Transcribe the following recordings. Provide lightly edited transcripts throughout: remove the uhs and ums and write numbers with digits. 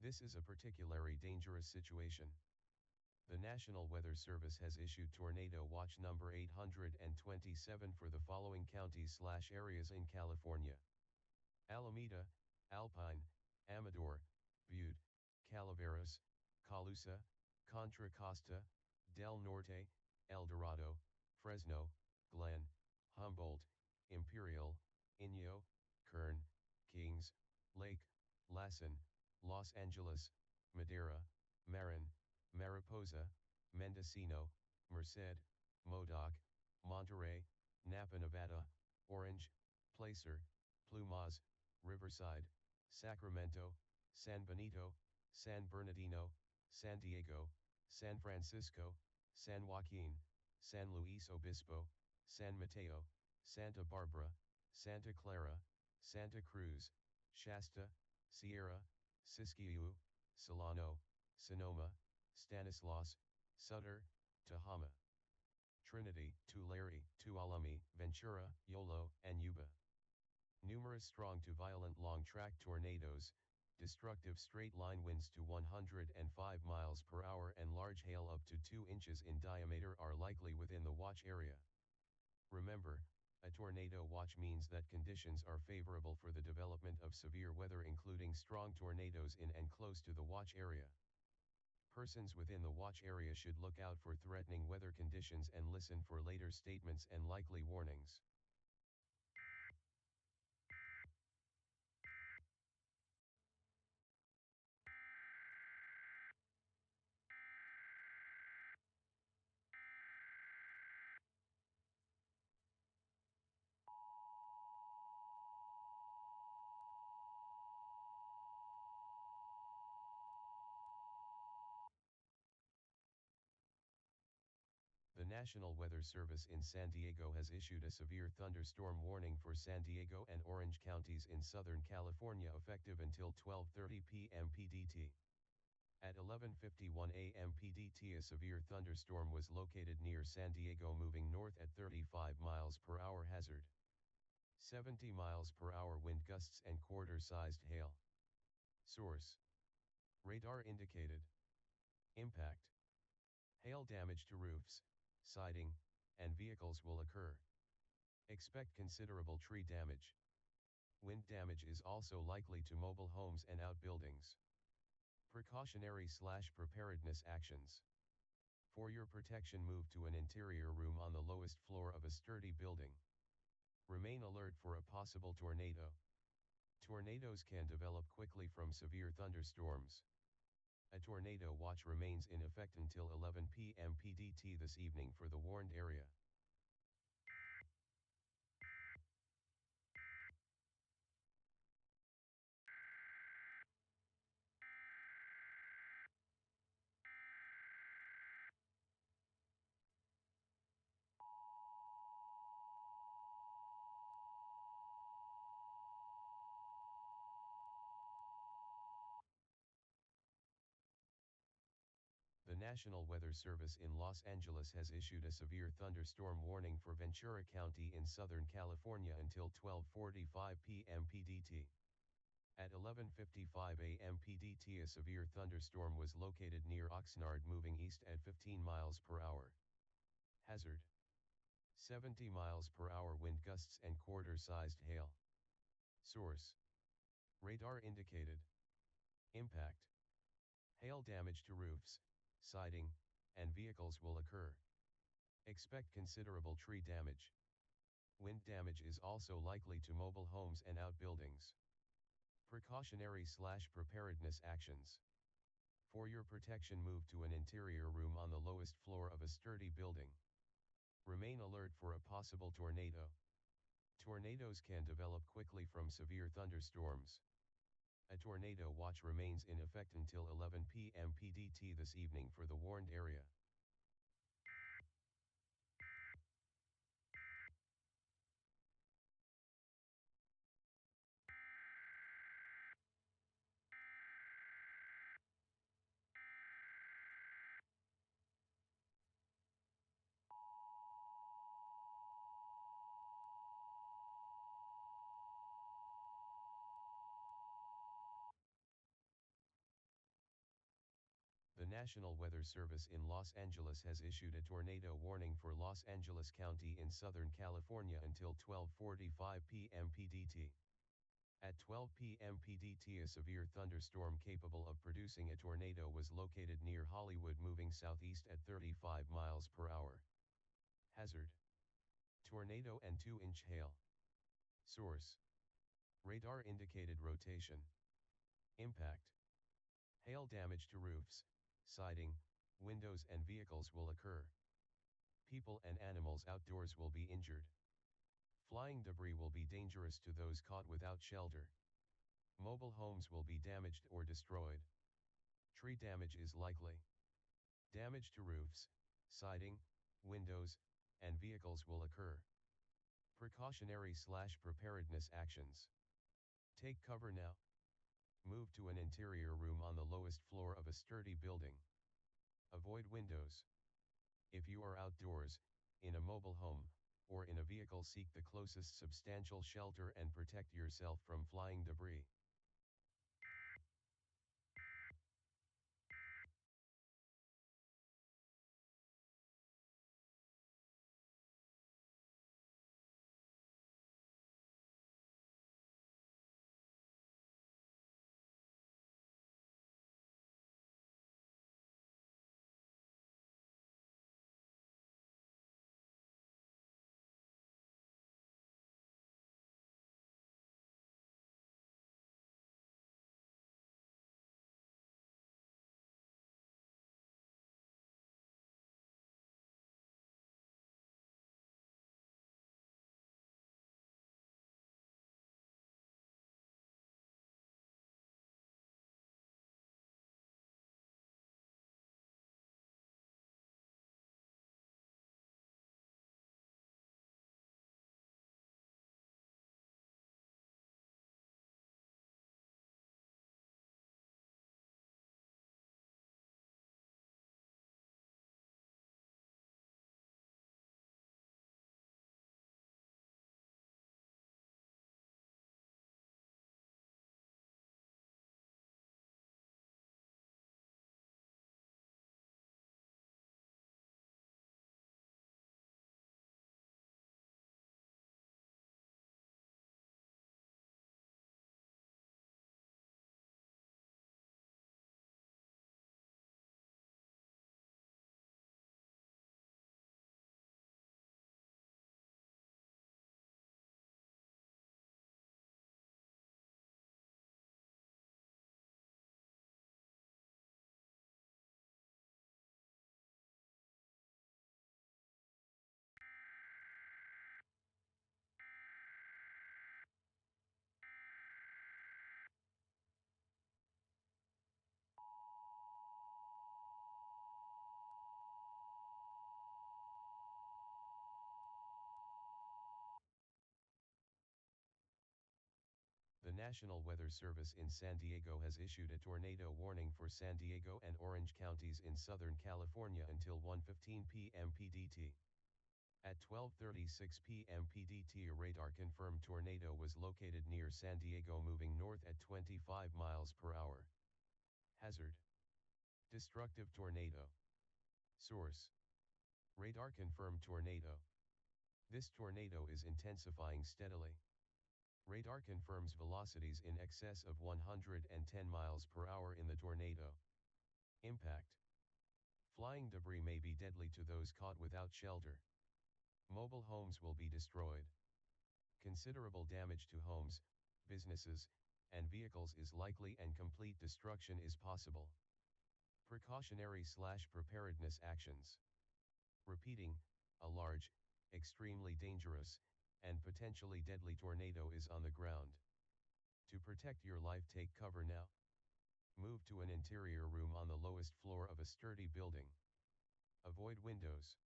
This is a particularly dangerous situation. The National Weather Service has issued Tornado Watch number 827 for the following counties/areas in California: Alameda, Alpine, Amador, Butte, Calaveras, Colusa, Contra Costa, Del Norte, El Dorado, Fresno, Glen, Humboldt, Imperial, Inyo, Kern, Kings, Lake, Lassen, Los Angeles, Madera, Marin, Mariposa, Mendocino, Merced, Modoc, Monterey, Napa, Nevada, Orange, Placer, Plumas, Riverside, Sacramento, San Benito, San Bernardino, San Diego, San Francisco, San Joaquin, San Luis Obispo, San Mateo, Santa Barbara, Santa Clara, Santa Cruz, Shasta, Sierra, Siskiyou, Solano, Sonoma, Stanislaus, Sutter, Tehama, Trinity, Tulare, Tuolumne, Ventura, Yolo, and Yuba. Numerous strong to violent long-track tornadoes, destructive straight-line winds to 105 miles per hour and large hail up to 2 inches in diameter are likely within the watch area. Remember, a tornado watch means that conditions are favorable for the development of severe weather, including strong tornadoes in and close to the watch area. Persons within the watch area should look out for threatening weather conditions and listen for later statements and likely warnings. The National Weather Service in San Diego has issued a severe thunderstorm warning for San Diego and Orange counties in Southern California effective until 12:30 p.m. PDT. At 11:51 a.m. PDT, a severe thunderstorm was located near San Diego moving north at 35 miles per hour, hazard 70 miles per hour wind gusts and quarter-sized hail. Source: radar indicated. Impact: hail damage to roofs, siding, and vehicles will occur. Expect considerable tree damage. Wind damage is also likely to mobile homes and outbuildings. Precautionary/preparedness actions. For your protection, move to an interior room on the lowest floor of a sturdy building. Remain alert for a possible tornado. Tornadoes can develop quickly from severe thunderstorms. A tornado watch remains in effect until 11 p.m. PDT this evening for the warned area. The National Weather Service in Los Angeles has issued a severe thunderstorm warning for Ventura County in Southern California until 12:45 p.m. PDT. At 11:55 a.m. PDT, a severe thunderstorm was located near Oxnard moving east at 15 miles per hour. Hazard: 70 miles per hour wind gusts and quarter-sized hail. Source: radar indicated. Impact: hail damage to roofs, siding, and vehicles will occur. Expect considerable tree damage. Wind damage is also likely to mobile homes and outbuildings. Precautionary/preparedness actions. For your protection, move to an interior room on the lowest floor of a sturdy building. Remain alert for a possible tornado. Tornadoes can develop quickly from severe thunderstorms. A tornado watch remains in effect until 11 p.m. PDT this evening for the warned area. National Weather Service in Los Angeles has issued a tornado warning for Los Angeles County in Southern California until 12:45 p.m. PDT. At 12 p.m. PDT, a severe thunderstorm capable of producing a tornado was located near Hollywood, moving southeast at 35 miles per hour. Hazard: tornado and 2-inch hail. Source: radar indicated rotation. Impact: hail damage to roofs, siding, windows and vehicles will occur. People and animals outdoors will be injured. Flying debris will be dangerous to those caught without shelter. Mobile homes will be damaged or destroyed. Tree damage is likely. Damage to roofs, siding, windows, and vehicles will occur. Precautionary/preparedness actions. Take cover now. Move to an interior room on the lowest floor of a sturdy building. Avoid windows. If you are outdoors, in a mobile home, or in a vehicle, seek the closest substantial shelter and protect yourself from flying debris. The National Weather Service in San Diego has issued a tornado warning for San Diego and Orange counties in Southern California until 1:15 p.m. PDT. At 12:36 p.m. PDT, a radar-confirmed tornado was located near San Diego, moving north at 25 miles per hour. Hazard: destructive tornado. Source: radar-confirmed tornado. This tornado is intensifying steadily. Radar confirms velocities in excess of 110 miles per hour in the tornado. Impact: flying debris may be deadly to those caught without shelter. Mobile homes will be destroyed. Considerable damage to homes, businesses, and vehicles is likely, and complete destruction is possible. Precautionary/preparedness actions. Repeating, a large, extremely dangerous, and potentially deadly tornado is on the ground. To protect your life, take cover now. Move to an interior room on the lowest floor of a sturdy building. Avoid windows.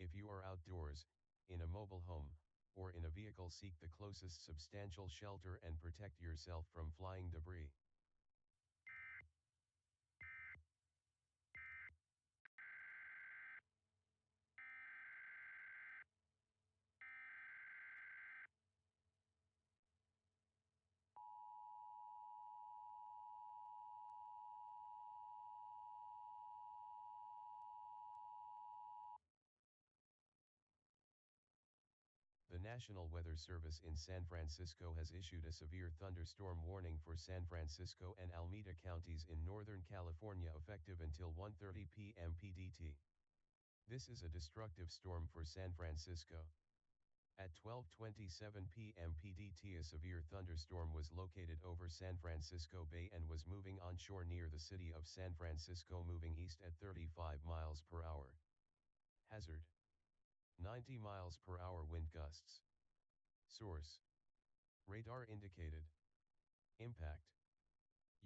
If you are outdoors, in a mobile home, or in a vehicle, seek the closest substantial shelter and protect yourself from flying debris. National Weather Service in San Francisco has issued a severe thunderstorm warning for San Francisco and Alameda counties in Northern California effective until 1:30 p.m. PDT. This is a destructive storm for San Francisco. At 12:27 p.m. PDT, a severe thunderstorm was located over San Francisco Bay and was moving onshore near the city of San Francisco, moving east at 35 miles per hour. Hazard: 90 miles per hour wind gusts. Source: radar indicated. Impact: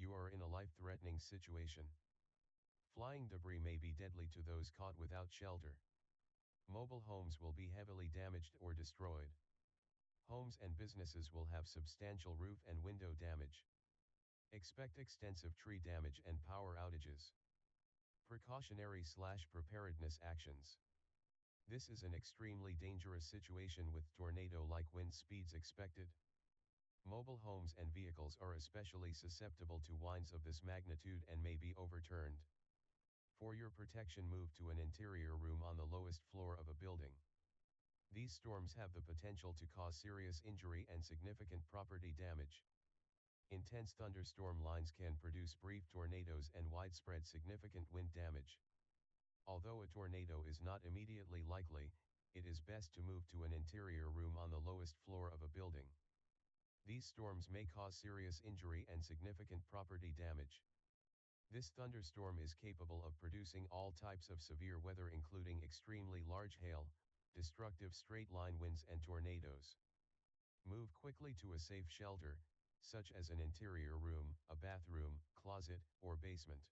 you are in a life-threatening situation. Flying debris may be deadly to those caught without shelter. Mobile homes will be heavily damaged or destroyed. Homes and businesses will have substantial roof and window damage. Expect extensive tree damage and power outages. Precautionary/preparedness actions. This is an extremely dangerous situation with tornado-like wind speeds expected. Mobile homes and vehicles are especially susceptible to winds of this magnitude and may be overturned. For your protection, move to an interior room on the lowest floor of a building. These storms have the potential to cause serious injury and significant property damage. Intense thunderstorm lines can produce brief tornadoes and widespread significant wind damage. Although a tornado is not immediately likely, it is best to move to an interior room on the lowest floor of a building. These storms may cause serious injury and significant property damage. This thunderstorm is capable of producing all types of severe weather, including extremely large hail, destructive straight-line winds and tornadoes. Move quickly to a safe shelter, such as an interior room, a bathroom, closet, or basement.